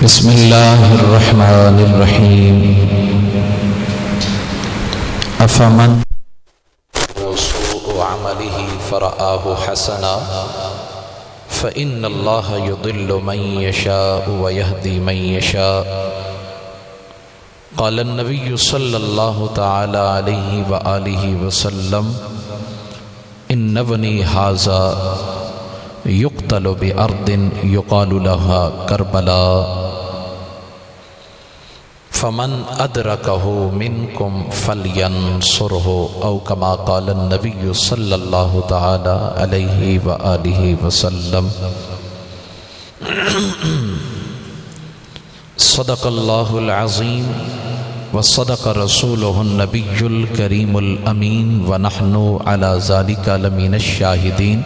بسم اللہ الرحمن الرحیم افمن سوء عمله فرآه حسنا فإن الله يضل من يشاء ويهدي من يشاء قال النبي صلى الله تعالى عليه وآله وسلم إن ابني هذا يقتل بأرض يقال لها كربلاء فمن أدركه منكم فلينصره أو كما قال النبي صلى الله تعالى عليه وآله وسلم صدق الله العظيم وصدق رسوله النبي الكريم الأمين ونحن على ذلك لمن الشاهدين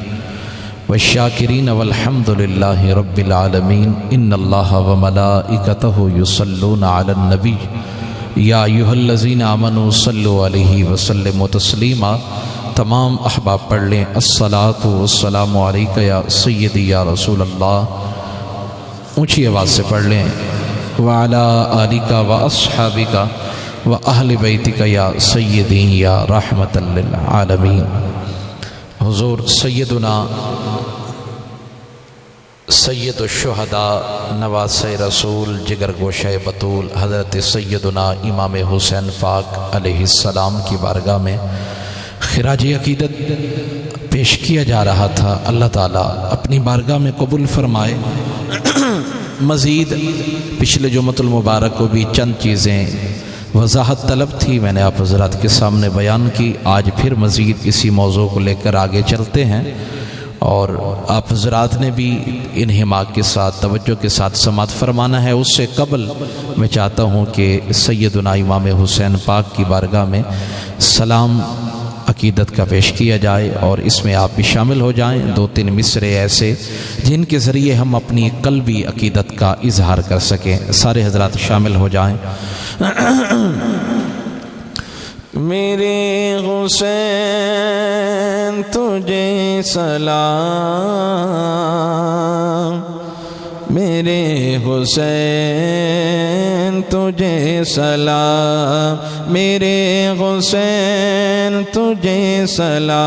والشاكرين والحمد لله رب العالمين ان الله وملائكته يصلون على النبي يا ايها الذين آمنوا صلوا عليه وسلموا تسليما۔ تمام احباب پڑھ لیں الصلاۃ والسلام علیک یا سیدی یا رسول اللہ، اونچی آواز سے پڑھ لیں وعلی آلک واصحابک واہل بیتک یا سیدی یا رحمت للعالمین۔ حضور سیدنا سید الشہداء نواسہ رسول جگر گوشہ بطول حضرت سیدنا امام حسین پاک علیہ السلام کی بارگاہ میں خراج عقیدت پیش کیا جا رہا تھا۔ اللہ تعالیٰ اپنی بارگاہ میں قبول فرمائے۔ مزید پچھلے جمعۃ المبارک کو بھی چند چیزیں وضاحت طلب تھی، میں نے آپ حضرات کے سامنے بیان کی۔ آج پھر مزید اسی موضوع کو لے کر آگے چلتے ہیں، اور آپ حضرات نے بھی انہماک کے ساتھ توجہ کے ساتھ سماعت فرمانا ہے۔ اس سے قبل میں چاہتا ہوں کہ سیدنا امام حسین پاک کی بارگاہ میں سلام عقیدت کا پیش کیا جائے، اور اس میں آپ بھی شامل ہو جائیں۔ دو تین مصرے ایسے جن کے ذریعے ہم اپنی قلبی عقیدت کا اظہار کر سکیں۔ سارے حضرات شامل ہو جائیں۔ میرے حسین تجھے سلام، میرے حسین تجھے سلام، میرے حسین تجھے سلام،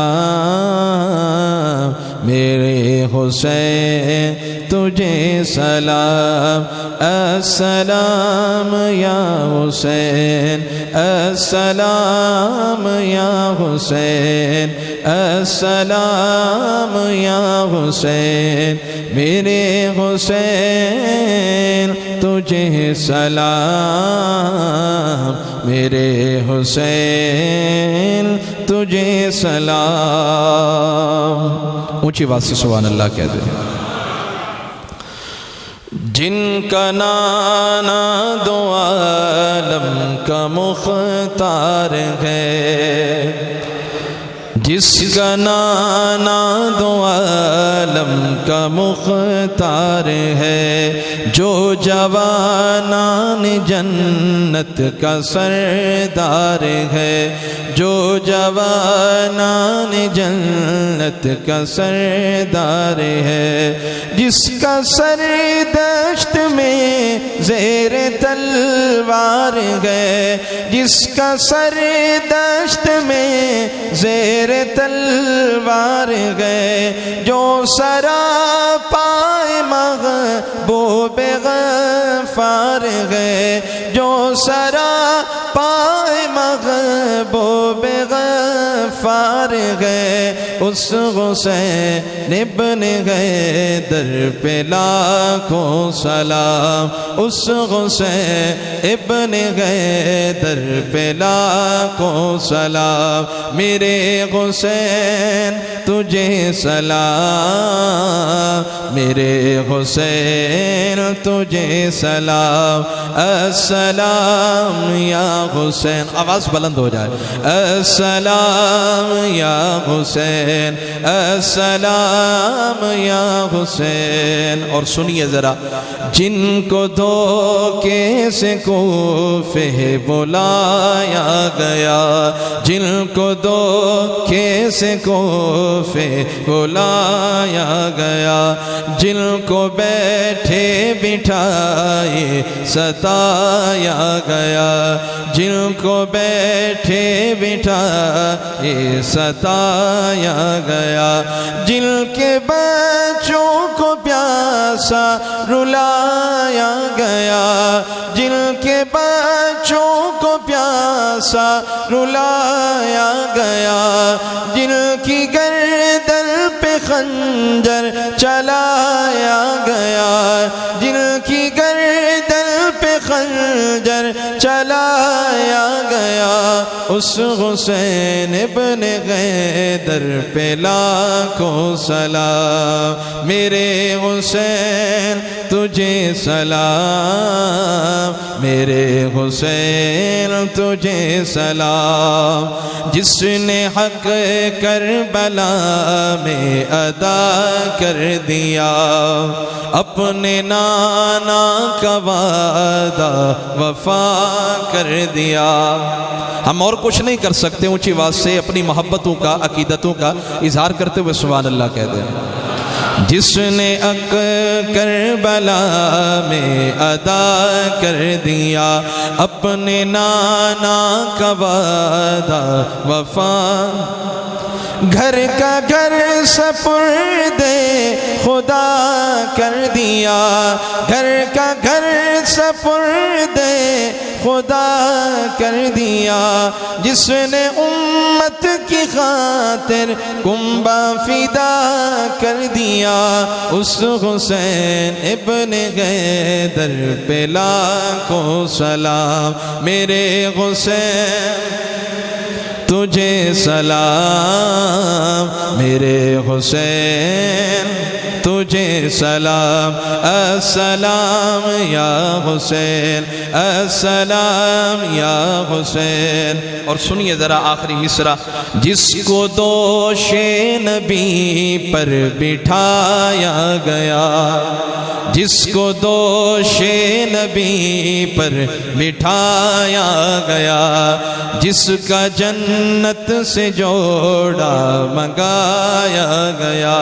میرے حسین تجھے سلام۔ السلام یا حسین، السلام یا حسین، السلام یا حسین، میرے حسین تجھے سلام، میرے حسین تجھے سلام۔ اونچی آواز سے سبحان اللہ کہہ دیں۔ جن کا نانا دو عالم کا مختار ہے، جس کا نانا دو عالم کا مختار ہے، جو جوانان جنت کا سردار ہے، جو جوانان جنت کا سردار ہے، جس کا سر دشت میں زیر تلوار ہے، جس کا سر دشت میں زیر تلوار گئے، جو سرا پائے محبوب غفار گئے، جو سرا پائے محبوب غفار گئے، اس حسین ابن حیدر پہ لاکھوں سلام، اس حسین ابن حیدر پہ لاکھوں سلام، میرے حسین تجھے سلام، میرے حسین تجھے سلام۔ السلام یا حسین، آواز بلند ہو جائے، السلام یا حسین، السلام یا حسین۔ اور سنیے ذرا، جن کو دھوکے سے کوفہ بلایا گیا، جن کو دھوکے سے کوفہ کوفے بلایا گیا، جن کو بیٹھے بٹھائے ستایا گیا، جن کو بیٹھے بٹھائے ستایا گیا، جن کے بچوں کو پیاسا رلایا گیا، جن کے بچوں کو پیاسا رلایا گیا، جن کی گردن پہ خنجر چلایا گیا، جن کی گردن پہ خنجر چلایا گیا، اس حسین ابن غیدر پہ لاکھوں سلام، میرے حسین تجھے سلام، میرے حسین تجھے سلام، جس نے حق کربلا میں ادا کر دیا، اپنے نانا کا وعدہ وفا کر دیا۔ ہم اور کچھ نہیں کر سکتے، اونچی آواز سے اپنی محبتوں کا، عقیدتوں کا اظہار کرتے ہوئے سبحان اللہ کہہ دیں۔ جس نے حق کربلا میں ادا کر دیا، اپنے نانا کا وعدہ وفا، گھر کا گھر سپرد خدا کر دیا، گھر کا گھر سپرد خدا کر دیا، جس نے امت کی خاطر کنبہ فدا کر دیا، اس حسین ابن غیدر پہ لاکھوں سلام، میرے حسین تجھے سلام، میرے حسین تجھے سلام، السلام یا حسین، السلام یا حسین۔ اور سنیے ذرا آخری مصرع، جس کو دوش نبی پر بٹھایا گیا، جس کو دوش نبی پر بٹھایا گیا، جس کا جنت سے جوڑا منگایا گیا،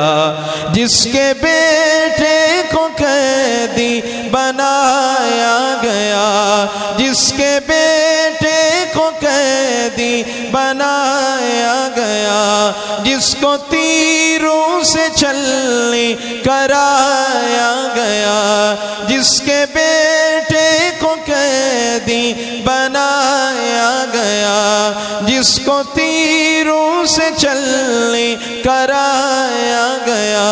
جس کے بیٹے کو قیدی بنایا گیا، جس کے بیٹے کو قیدی بنایا گیا، جس کو تیروں سے چھلنی کرایا گیا، جس کے بیٹے کو قیدی بنایا گیا، جس کو تیروں سے چھلنی کرایا گیا،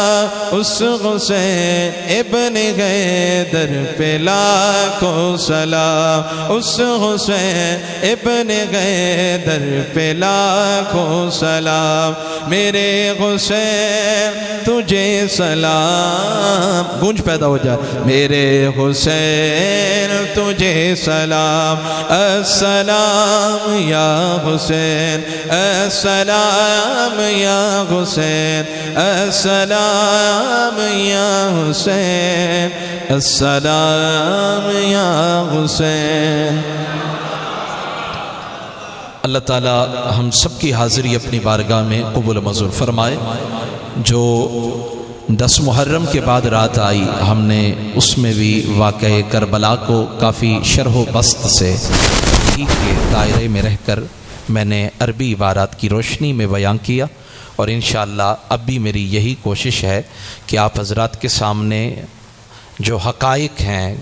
اس حسین ابن غیدر پہ لاکھوں سلام، اس حسین ابن غیدر پہ لاکھوں سلام، میرے حسین تجھے سلام، گونج پیدا ہو جائے، میرے حسین تجھے سلام، السلام یا حسین، السلام یا حسین، السلام یا حسین، السلام یا حسین۔ اللہ تعالی ہم سب کی حاضری اپنی بارگاہ میں قبول و منظور فرمائے۔ جو 10 محرم کے بعد رات آئی، ہم نے اس میں بھی واقعہ کربلا کو کافی شرح و بسط سے کے دائرے میں رہ کر میں نے عربی عبارات کی روشنی میں بیان کیا، اور انشاءاللہ اب بھی میری یہی کوشش ہے کہ آپ حضرات کے سامنے جو حقائق ہیں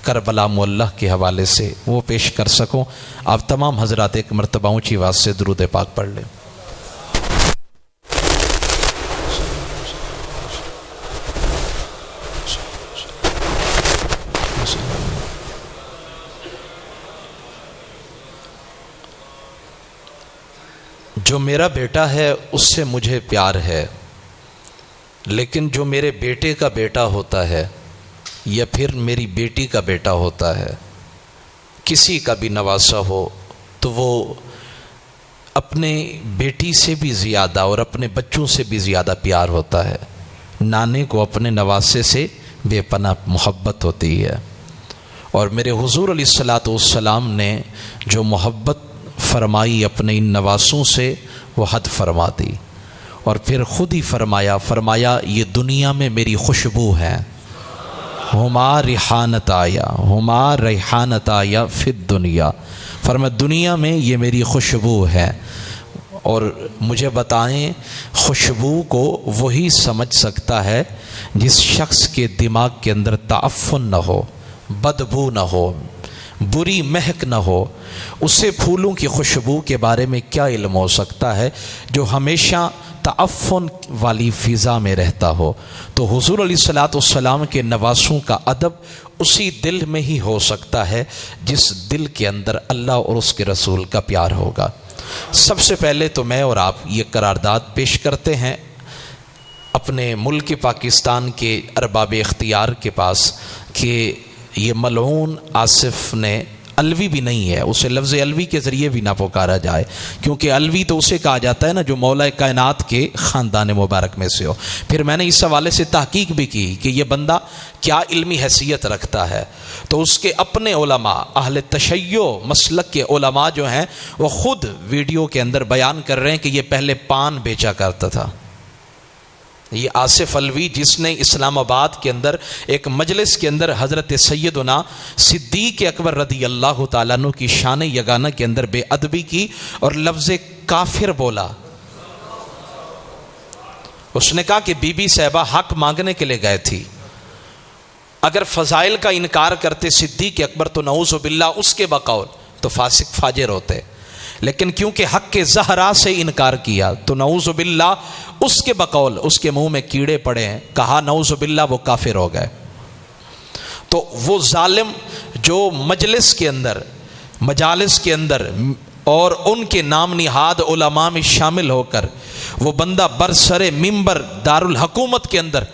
کربلا معلّہ کے حوالے سے وہ پیش کر سکوں۔ آپ تمام حضرات ایک مرتبہ اونچی آواز سے درود پاک پڑھ لیں۔ جو میرا بیٹا ہے اس سے مجھے پیار ہے، لیکن جو میرے بیٹے کا بیٹا ہوتا ہے یا پھر میری بیٹی کا بیٹا ہوتا ہے، کسی کا بھی نواسا ہو، تو وہ اپنے بیٹی سے بھی زیادہ اور اپنے بچوں سے بھی زیادہ پیار ہوتا ہے۔ نانے کو اپنے نواسے سے بے پناہ محبت ہوتی ہے، اور میرے حضور علیہ الصلوۃ والسلام نے جو محبت فرمائی اپنے ان نواسوں سے وہ حد فرما دی، اور پھر خود ہی فرمایا یہ دنیا میں میری خوشبو ہے، ہما ریحانت آیا فی الدنیا، فرمایا دنیا میں یہ میری خوشبو ہے۔ اور مجھے بتائیں خوشبو کو وہی سمجھ سکتا ہے جس شخص کے دماغ کے اندر تعفن نہ ہو، بدبو نہ ہو، بری مہک نہ ہو، اسے پھولوں کی خوشبو کے بارے میں کیا علم ہو سکتا ہے جو ہمیشہ تعفن والی فضا میں رہتا ہو۔ تو حضور علیہ الصلوۃ والسلام کے نواسوں کا ادب اسی دل میں ہی ہو سکتا ہے جس دل کے اندر اللہ اور اس کے رسول کا پیار ہوگا۔ سب سے پہلے تو میں اور آپ یہ قرارداد پیش کرتے ہیں اپنے ملک پاکستان کے ارباب اختیار کے پاس کہ یہ ملعون آصف نے الوی بھی نہیں ہے، اسے لفظ الوی کے ذریعے بھی نہ پکارا جائے، کیونکہ الوی تو اسے کہا جاتا ہے نا جو مولا کائنات کے خاندان مبارک میں سے ہو۔ پھر میں نے اس حوالے سے تحقیق بھی کی کہ یہ بندہ کیا علمی حیثیت رکھتا ہے، تو اس کے اپنے علماء اہل تشیع مسلک کے علماء جو ہیں وہ خود ویڈیو کے اندر بیان کر رہے ہیں کہ یہ پہلے پان بیچا کرتا تھا۔ یہ آصف الوی جس نے اسلام آباد کے اندر ایک مجلس کے اندر حضرت سیدنا صدیق اکبر رضی اللہ تعالیٰ عنہ کی شان یگانہ کے اندر بے ادبی کی اور لفظ کافر بولا۔ اس نے کہا کہ بی بی صاحبہ حق مانگنے کے لیے گئے تھی، اگر فضائل کا انکار کرتے صدیق اکبر تو نعوذ باللہ اس کے بقول تو فاسق فاجر ہوتے، لیکن کیونکہ حق کے زہرا سے انکار کیا تو نعوذ باللہ اس کے بقول اس کے منہ میں کیڑے پڑے ہیں، کہا نعوذ باللہ وہ کافر ہو گئے۔ تو وہ ظالم جو مجالس کے اندر اور ان کے نام نہاد علماء میں شامل ہو کر وہ بندہ برسر منبر دارالحکومت کے اندر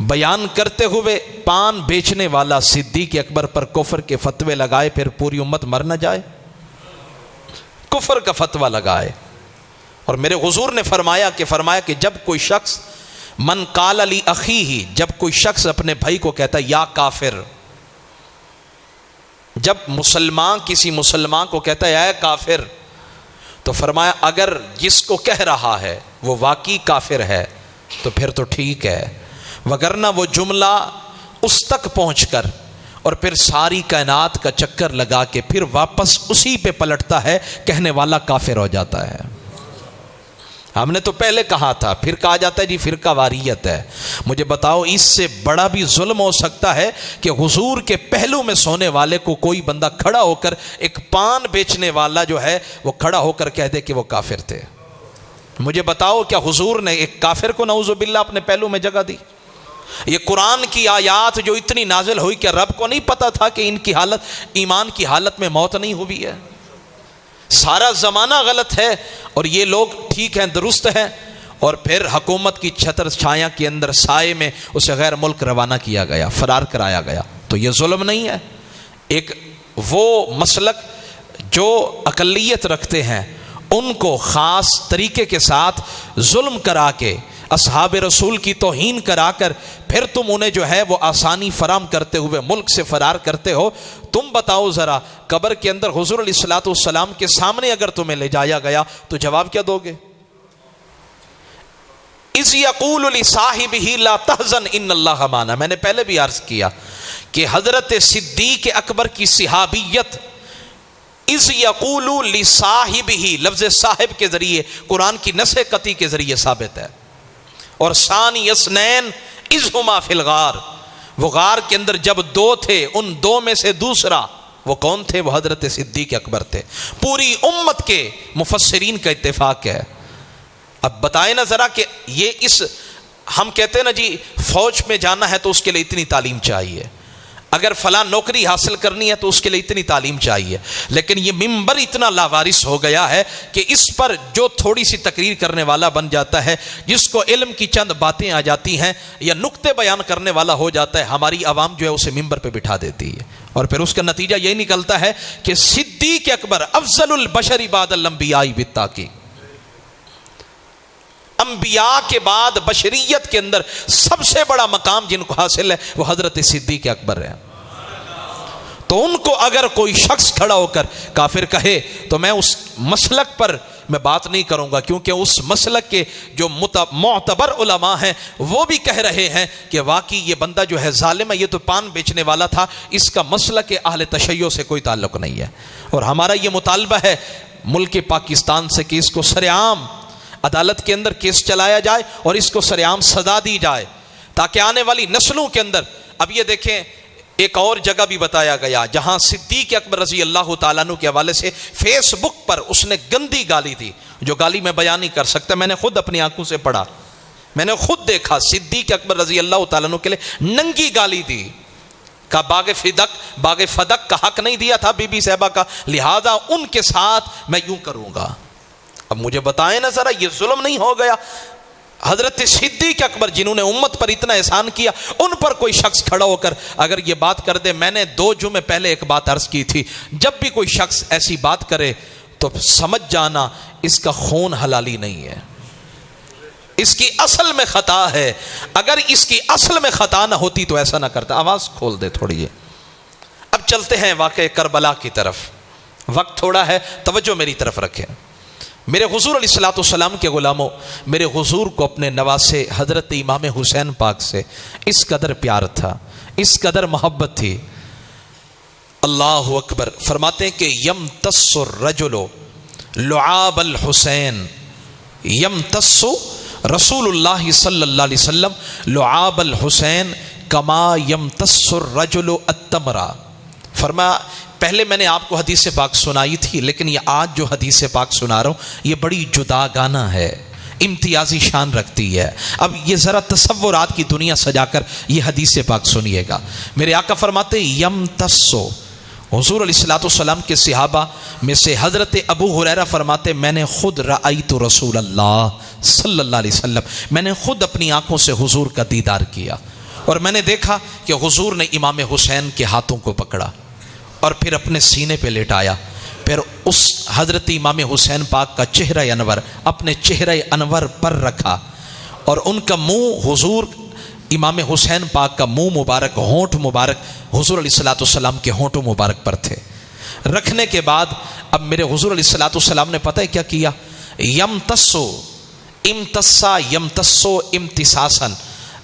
بیان کرتے ہوئے پان بیچنے والا صدیق اکبر پر کفر کے فتوے لگائے، پھر پوری امت مر نہ جائے، کفر کا فتویٰ لگائے۔ اور میرے حضور نے فرمایا کہ جب کوئی شخص من قال لی اخیہ، جب کوئی شخص اپنے بھائی کو کہتا ہے یا کافر، جب مسلمان کسی مسلمان کو کہتا ہے اے کافر، تو فرمایا اگر جس کو کہہ رہا ہے وہ واقعی کافر ہے تو پھر تو ٹھیک ہے، وگرنہ وہ جملہ اس تک پہنچ کر اور پھر ساری کائنات کا چکر لگا کے پھر واپس اسی پہ پلٹتا ہے، کہنے والا کافر ہو جاتا ہے۔ ہم نے تو پہلے کہا تھا، پھر کہا جاتا ہے جی فرقہ واریت ہے۔ مجھے بتاؤ اس سے بڑا بھی ظلم ہو سکتا ہے کہ حضور کے پہلو میں سونے والے کو کوئی بندہ کھڑا ہو کر، ایک پان بیچنے والا جو ہے وہ کھڑا ہو کر کہہ دے کہ وہ کافر تھے؟ مجھے بتاؤ کیا حضور نے ایک کافر کو نعوذ باللہ اپنے پہلو میں جگہ دی؟ یہ قرآن کی آیات جو اتنی نازل ہوئی، کہ رب کو نہیں پتا تھا کہ ان کی حالت ایمان کی حالت میں موت نہیں ہوئی ہے؟ سارا زمانہ غلط ہے اور یہ لوگ ٹھیک ہیں، درست ہیں، اور پھر حکومت کی چھتر چھایا کے اندر سائے میں اسے غیر ملک روانہ کیا گیا، فرار کرایا گیا۔ تو یہ ظلم نہیں ہے؟ ایک وہ مسلک جو اقلیت رکھتے ہیں ان کو خاص طریقے کے ساتھ ظلم کرا کے، اصحاب رسول کی توہین کرا کر، پھر تم انہیں جو ہے وہ آسانی فراہم کرتے ہوئے ملک سے فرار کرتے ہو۔ تم بتاؤ ذرا قبر کے اندر حضور علیہ الصلوۃ والسلام کے سامنے اگر تمہیں لے جایا گیا تو جواب کیا دو گے؟ اذ یقول لصاحبہ لا تحزن ان اللہ معنا۔ میں نے پہلے بھی عرض کیا کہ حضرت صدیق اکبر کی صحابیت اذ یقول لصاحبہ لفظ صاحب کے ذریعے قرآن کی نص قطعی کے ذریعے ثابت ہے۔ اور ثانی اثنین اذ ہما فی الغار، وہ غار کے اندر جب دو تھے، ان دو میں سے دوسرا وہ کون تھے؟ وہ حضرت صدیق اکبر تھے۔ پوری امت کے مفسرین کا اتفاق ہے۔ اب بتائیں نا ذرا کہ یہ ہم کہتے ہیں نا جی فوج میں جانا ہے تو اس کے لیے اتنی تعلیم چاہیے، اگر فلاں نوکری حاصل کرنی ہے تو اس کے لیے اتنی تعلیم چاہیے، لیکن یہ منبر اتنا لاوارث ہو گیا ہے کہ اس پر جو تھوڑی سی تقریر کرنے والا بن جاتا ہے، جس کو علم کی چند باتیں آ جاتی ہیں یا نکتے بیان کرنے والا ہو جاتا ہے، ہماری عوام جو ہے اسے منبر پہ بٹھا دیتی ہے، اور پھر اس کا نتیجہ یہی نکلتا ہے کہ صدیق اکبر افضل البشر بعد الانبیاء بالتحقیق، انبیاء کے بعد بشریت کے اندر سب سے بڑا مقام جن کو حاصل ہے وہ حضرت صدیق اکبر ہے۔ تو ان کو اگر کوئی شخص کھڑا ہو کر کافر کہے تو میں اس مسلک پر میں بات نہیں کروں گا، کیونکہ اس مسلک کے جو معتبر علماء ہیں وہ بھی کہہ رہے ہیں کہ واقعی یہ بندہ جو ہے ظالم ہے، یہ تو پان بیچنے والا تھا، اس کا مسلک اہل تشیع سے کوئی تعلق نہیں ہے۔ اور ہمارا یہ مطالبہ ہے ملک پاکستان سے کہ اس کو سرعام عدالت کے اندر کیس چلایا جائے اور اس کو سرعام سزا دی جائے، تاکہ آنے والی نسلوں کے اندر۔ اب یہ دیکھیں ایک اور جگہ بھی بتایا گیا جہاں صدیق اکبر رضی اللہ تعالیٰ عنہ کے حوالے سے فیس بک پر اس نے گندی گالی دی، جو گالی میں بیان نہیں کر سکتا، میں نے خود اپنی آنکھوں سے پڑھا، میں نے خود دیکھا، صدیق اکبر رضی اللہ تعالیٰ عنہ کے لیے ننگی گالی دی، کہا باغ فدق کا حق نہیں دیا تھا بی بی صاحبہ کا، لہذا ان کے ساتھ میں یوں کروں گا۔ اب مجھے بتائیں نا ذرا، یہ ظلم نہیں ہو گیا؟ حضرت صدیق اکبر جنہوں نے امت پر اتنا احسان کیا، ان پر کوئی شخص کھڑا ہو کر اگر یہ بات کر دے۔ میں نے 2 جمعے پہلے ایک بات عرض کی تھی، جب بھی کوئی شخص ایسی بات کرے تو سمجھ جانا اس کا خون حلالی نہیں ہے، اس کی اصل میں خطا ہے۔ اگر اس کی اصل میں خطا نہ ہوتی تو ایسا نہ کرتا۔ آواز کھول دے تھوڑی۔ اب چلتے ہیں واقعہ کربلا کی طرف، وقت تھوڑا ہے، توجہ میری طرف رکھیں۔ میرے حضور علیہ الصلوۃ والسلام کے غلاموں، میرے حضور کو اپنے نواسے حضرت امام حسین پاک سے اس قدر پیار تھا، اس قدر محبت تھی۔ اللہ اکبر، فرماتے ہیں کہ یمتص الرجل لعاب الحسین، یمتص رسول اللہ صلی اللہ علیہ وسلم لعاب الحسین کما یمتص الرجل التمرہ۔ فرمایا پہلے میں نے آپ کو حدیث پاک سنائی تھی، لیکن یہ آج جو حدیث پاک سنا رہا ہوں یہ بڑی جدا گانا ہے، امتیازی شان رکھتی ہے۔ اب یہ ذرا تصورات کی دنیا سجا کر یہ حدیث پاک سنیے گا۔ میرے آقا فرماتے یمتصو، حضور علیہ الصلوۃ والسلام کے صحابہ میں سے حضرت ابو ہریرہ فرماتے میں نے خود رأیت رسول اللہ صلی اللہ علیہ وسلم، میں نے خود اپنی آنکھوں سے حضور کا دیدار کیا، اور میں نے دیکھا کہ حضور نے امام حسین کے ہاتھوں کو پکڑا اور پھر اپنے سینے پہ لٹایا، پھر اس حضرت امام حسین پاک کا چہرہ انور اپنے چہرہ انور پر رکھا، اور ان کا منہ حضور امام حسین پاک کا منہ مبارک، ہونٹ مبارک حضور علیہ الصلوۃ والسلام کے ہونٹوں مبارک پر تھے۔ رکھنے کے بعد اب میرے حضور علیہ الصلوۃ والسلام نے پتہ ہے کیا کیا؟ یمتصو، امتصا یمتصو امتصاصاً،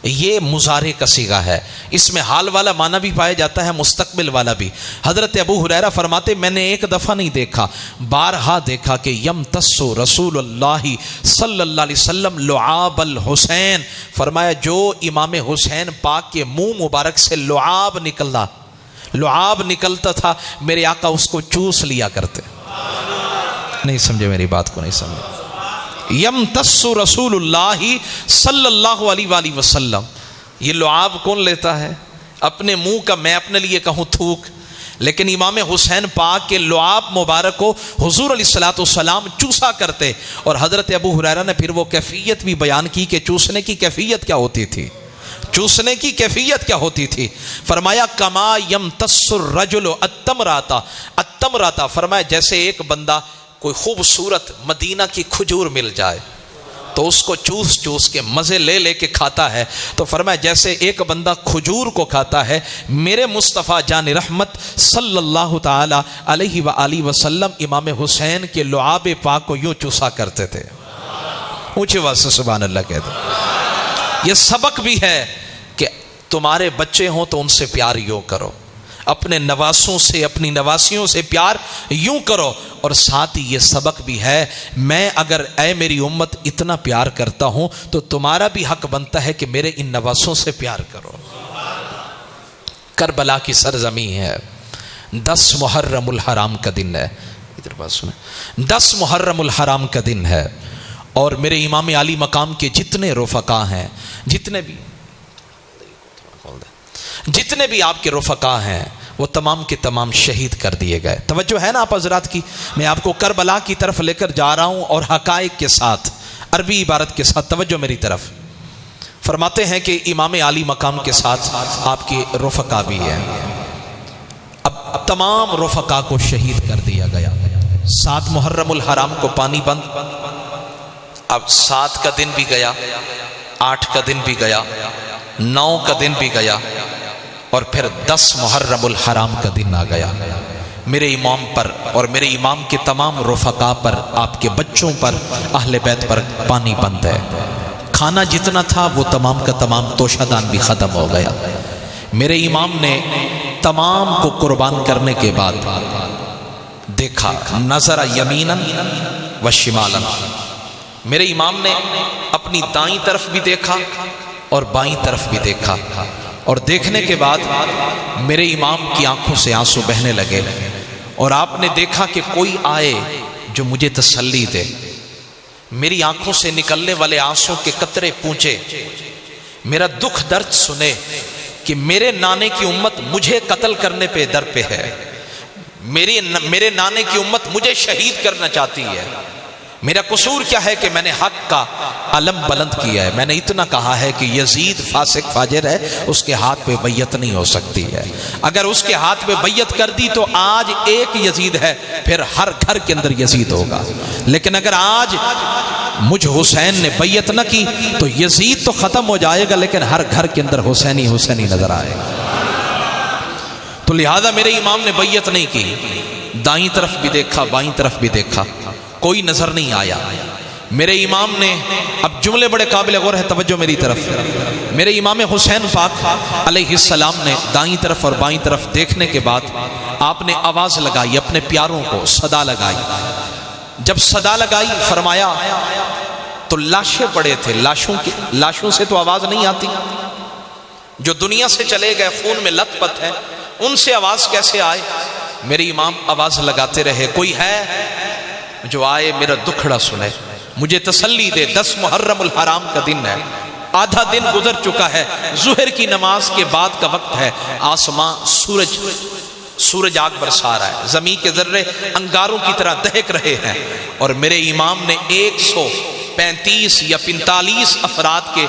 یہ مضارع کا صیغہ ہے، اس میں حال والا معنی بھی پایا جاتا ہے، مستقبل والا بھی۔ حضرت ابو ہریرہ فرماتے میں نے ایک دفعہ نہیں دیکھا، بارہا دیکھا کہ یمتص رسول اللہ صلی اللہ علیہ وسلم لعاب الحسین، فرمایا جو امام حسین پاک کے منہ مبارک سے لعاب نکلتا تھا، میرے آقا اس کو چوس لیا کرتے۔ نہیں سمجھے میری بات کو؟ نہیں سمجھے؟ یمتص رسول اللہ صلی اللہ علیہ وآلہ وسلم، یہ لعاب کون لیتا ہے؟ اپنے منہ کا میں اپنے لیے کہوں تھوک، لیکن امام حسین پاک کے لعاب مبارک کو حضور علیہ الصلوۃ والسلام چوسا کرتے۔ اور حضرت ابو ہریرہ نے پھر وہ کیفیت بھی بیان کی کہ چوسنے کی کیفیت کیا ہوتی تھی، چوسنے کی کیفیت کیا ہوتی تھی۔ فرمایا کما یمتص الرجل التمرۃ، فرمایا جیسے ایک بندہ کوئی خوبصورت مدینہ کی کھجور مل جائے تو اس کو چوس چوس کے مزے لے لے کے کھاتا ہے، تو فرمایا جیسے ایک بندہ کھجور کو کھاتا ہے، میرے مصطفیٰ جان رحمت صلی اللہ تعالی علیہ وآلہ وسلم امام حسین کے لعاب پاک کو یوں چوسا کرتے تھے۔ اونچے آواز سے سبحان اللہ کہہ دو۔ یہ سبق بھی ہے کہ تمہارے بچے ہوں تو ان سے پیار یوں کرو، اپنے نواسوں سے، اپنی نواسیوں سے پیار یوں کرو، اور ساتھ ہی یہ سبق بھی ہے میں اگر اے میری امت اتنا پیار کرتا ہوں تو تمہارا بھی حق بنتا ہے کہ میرے ان نواسوں سے پیار کرو۔ کربلا کی سرزمین ہے، 10 محرم الحرام کا دن ہے، ادھر بات سنیں، 10 محرم الحرام کا دن ہے، اور میرے امام علی مقام کے جتنے رفقا ہیں، جتنے بھی آپ کے رفقا ہیں، وہ تمام کے تمام شہید کر دیے گئے۔ توجہ ہے نا آپ حضرات کی؟ میں آپ کو کربلا کی طرف لے کر جا رہا ہوں، اور حقائق کے ساتھ، عربی عبارت کے ساتھ، توجہ میری طرف۔ فرماتے ہیں کہ امام علی مقام کے ساتھ آپ کے رفقا بھی ہیں۔ اب تمام رفقا کو شہید کر دیا گیا۔ 7 محرم الحرام کو پانی بند، اب 7 کا دن بھی گیا، 8 کا دن بھی گیا، 9 کا دن بھی گیا، اور پھر 10 محرم الحرام کا دن آ گیا۔ میرے امام پر اور میرے امام کے تمام رفقا پر، آپ کے بچوں پر، اہل بیت پر پانی بند ہے۔ کھانا جتنا تھا وہ تمام کا تمام توشہ دان بھی ختم ہو گیا۔ میرے امام نے تمام کو قربان کرنے کے بعد دیکھا، نظر یمیناً و شمالاً، میرے امام نے اپنی دائیں طرف بھی دیکھا اور بائیں طرف بھی دیکھا، اور دیکھنے کے بعد میرے امام کی آنکھوں سے آنسو بہنے لگے، اور آپ نے دیکھا کہ کوئی آئے جو مجھے تسلی دے۔ میری آنکھوں سے نکلنے والے آنسوں کے قطرے پونچھے، میرا دکھ درد سنے کہ میرے نانے کی امت مجھے قتل کرنے پہ در پہ ہے، میرے نانے کی امت مجھے شہید کرنا چاہتی ہے۔ میرا قصور کیا ہے کہ میں نے حق کا علم بلند کیا ہے؟ میں نے اتنا کہا ہے کہ یزید فاسق فاجر ہے، اس کے ہاتھ پہ بیعت نہیں ہو سکتی ہے۔ اگر اس کے ہاتھ پہ بیعت کر دی تو آج ایک یزید ہے، پھر ہر گھر کے اندر یزید ہوگا، لیکن اگر آج مجھ حسین نے بیعت نہ کی تو یزید تو ختم ہو جائے گا، لیکن ہر گھر کے اندر حسینی حسینی نظر آئے گا۔ تو لہذا میرے امام نے بیعت نہیں کی، دائیں طرف بھی دیکھا بائیں طرف بھی دیکھا، کوئی نظر نہیں آیا۔ میرے امام نے، اب جملے بڑے قابل غور ہے، توجہ میری طرف، میرے امام حسین پاک علیہ السلام نے دائیں طرف اور بائیں طرف دیکھنے کے بعد آپ نے آواز لگائی، اپنے پیاروں کو صدا لگائی۔ جب صدا لگائی فرمایا تو لاشیں پڑے تھے، لاشوں سے تو آواز نہیں آتی، جو دنیا سے چلے گئے خون میں لت پت ہے، ان سے آواز کیسے آئے؟ میرے امام آواز لگاتے رہے، کوئی ہے جو آئے میرا دکھڑا سنے، مجھے تسلی دے۔ 10 محرم الحرام کا دن ہے، آدھا دن گزر چکا ہے، ظہر کی نماز کے بعد کا وقت ہے، آسمان سورج آگ برسا رہا ہے، زمین کے ذرے انگاروں کی طرح دہک رہے ہیں، اور میرے امام نے 135 یا 45 افراد کے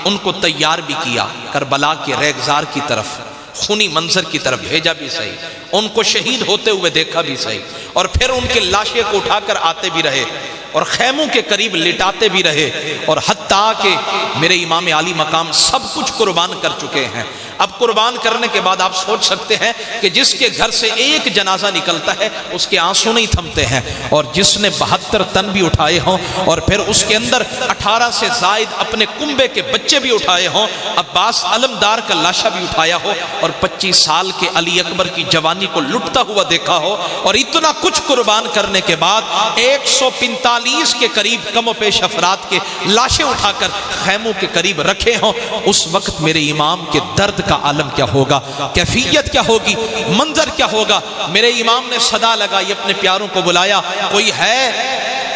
ان کو تیار بھی کیا، کربلا کے ریگزار کی طرف، خونی منظر کی طرف بھیجا بھی صحیح، ان کو شہید ہوتے ہوئے دیکھا بھی صحیح، اور پھر ان کے لاشیں کو اٹھا کر آتے بھی رہے اور خیموں کے قریب لٹاتے بھی رہے، اور حتیٰ کہ میرے امام عالی مقام سب کچھ قربان کر چکے ہیں۔ اب قربان کرنے کے بعد آپ سوچ سکتے ہیں کہ جس کے گھر سے ایک جنازہ نکلتا ہے اس کے آنسو نہیں تھمتے ہیں، اور جس نے 72 تن بھی اٹھائے ہوں اور پھر اس کے اندر 18 سے زائد اپنے کنبے کے بچے بھی اٹھائے ہوں، عباس علمدار کا لاشا بھی اٹھایا ہو، اور 25 سال کے علی اکبر کی جوانی کو لٹتا ہوا دیکھا ہو، اور اتنا کچھ قربان کرنے کے بعد 145 کے قریب کم و پیش افراد کے لاشیں اٹھا کر خیموں کے قریب رکھے ہوں، اس وقت میرے امام کے درد کا عالم کیا ہوگا، کیفیت کیا ہوگی، منظر کیا ہوگا۔ میرے امام نے صدا لگائی، اپنے پیاروں کو بلایا، کوئی ہے؟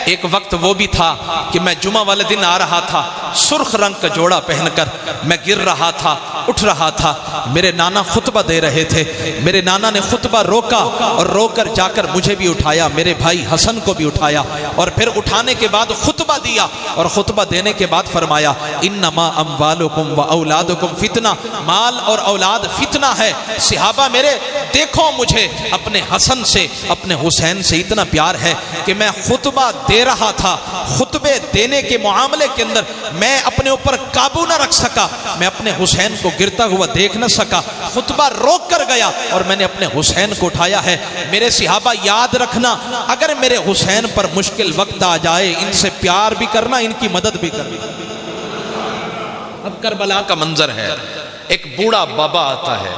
ایک وقت وہ بھی تھا کہ میں جمعہ والے دن آ رہا تھا، سرخ رنگ کا جوڑا پہن کر میں گر رہا تھا، اٹھ رہا تھا، میرے نانا خطبہ دے رہے تھے، میرے نانا نے خطبہ روکا اور رو کر جا کر مجھے بھی اٹھایا، میرے بھائی حسن کو بھی اٹھایا، اور پھر اٹھانے کے بعد خطبہ دیا، اور خطبہ دینے کے بعد فرمایا انما اموالکم و اولادکم فتنہ، مال اور اولاد فتنہ ہے۔ صحابہ میرے دیکھو، مجھے اپنے حسن سے، اپنے حسین سے اتنا پیار ہے کہ میں خطبہ دے رہا تھا، خطبے دینے کے معاملے کے اندر میں اپنے اوپر قابو نہ رکھ سکا، میں اپنے حسین کو گرتا ہوا دیکھ نہ سکا، خطبہ روک کر گیا اور میں نے اپنے حسین کو اٹھایا ہے۔ میرے صحابہ یاد رکھنا، اگر میرے حسین پر مشکل وقت آ جائے، ان سے پیار بھی کرنا، ان کی مدد بھی کرنا۔ اب کربلا کا منظر ہے، ایک بوڑھا بابا آتا ہے،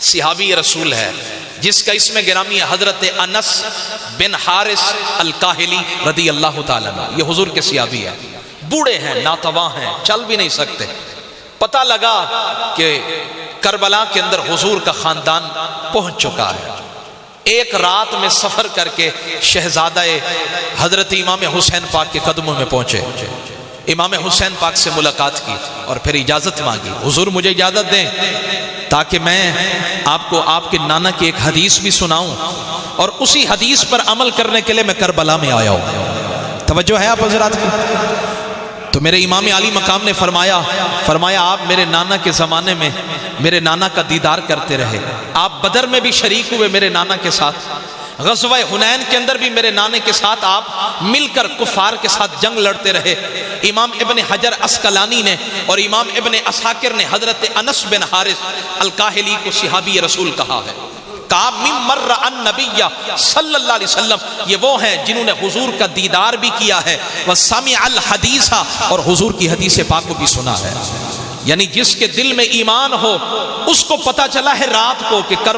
صحابی رسول ہے، جس کا اسم گرامی حضرت انس بن حارث الکاہلی رضی اللہ تعالیٰ عنہ، یہ حضور کے صحابی ہے، بوڑھے ہیں، ناتواں ہیں، چل بھی نہیں سکتے۔ پتہ لگا کہ کربلا کے اندر حضور کا خاندان پہنچ چکا ہے۔ ایک رات میں سفر کر کے شہزادہ حضرت امام حسین پاک کے قدموں میں پہنچے، امام حسین پاک سے ملاقات کی اور پھر اجازت مانگی، حضور مجھے اجازت دیں تاکہ میں آپ کو آپ کے نانا کی ایک حدیث بھی سناؤں، اور اسی حدیث پر عمل کرنے کے لیے میں کربلا میں آیا ہوں۔ توجہ ہے آپ حضرات کی؟ تو میرے امام علی مقام نے فرمایا آپ میرے نانا کے زمانے میں میرے نانا کا دیدار کرتے رہے، آپ بدر میں بھی شریک ہوئے میرے نانا کے ساتھ، غزوہ حنین کے اندر بھی میرے نانے کے ساتھ آپ مل کر کفار کے ساتھ جنگ لڑتے رہے۔ امام ابن حجر اسقلانی نے اور امام ابن اساکر نے حضرت انس بن حارث الکاہلی کو صحابی رسول کہا ہے۔ کہا ممر النبی صلی اللہ علیہ وسلم، یہ وہ ہیں جنہوں نے حضور کا دیدار بھی کیا ہے، وسمع الحدیث، اور حضور کی حدیث پاک کو بھی سنا ہے۔ یعنی جس کے دل میں ایمان ہو اس کو پتہ چلا ہے رات کو کہ کربلا